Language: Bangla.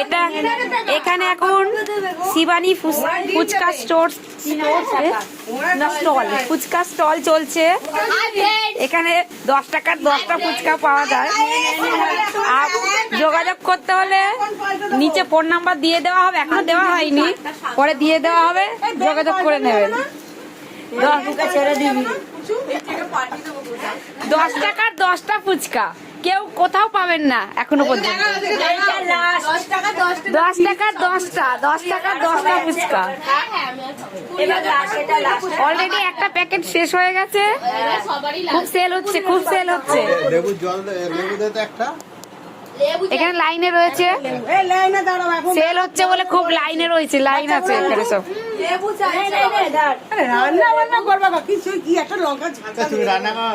এটা এখানে এখন Shivani fuchka store stall, fuchka stall চলছে। এখানে 10 টাকার 10টা ফুচকা পাওয়া যায়। আর যোগাযোগ করতে হলে নিচে ফোন নাম্বার দিয়ে দেওয়া হবে, এখনো দেওয়া হয়নি, পরে দিয়ে দেওয়া হবে, যোগাযোগ করে নেবেন। 10 টাকার 10টা ফুচকা কেউ কোথাও পাবেন না এখনো পর্যন্ত। 10 টাকার 10টা ফুচকা। অলরেডি একটা প্যাকেট শেষ হয়ে গেছে, খুব সেল হচ্ছে, খুব সেল হচ্ছে। এখানে লাইনে রয়েছে, সেল হচ্ছে বলে খুব লাইনে রয়েছে, লাইন আছে এখানে সব। রান্না বান্না করবা কিছু কি একটা লঙ্কা ঝাঁকা তুমি রান্না করো।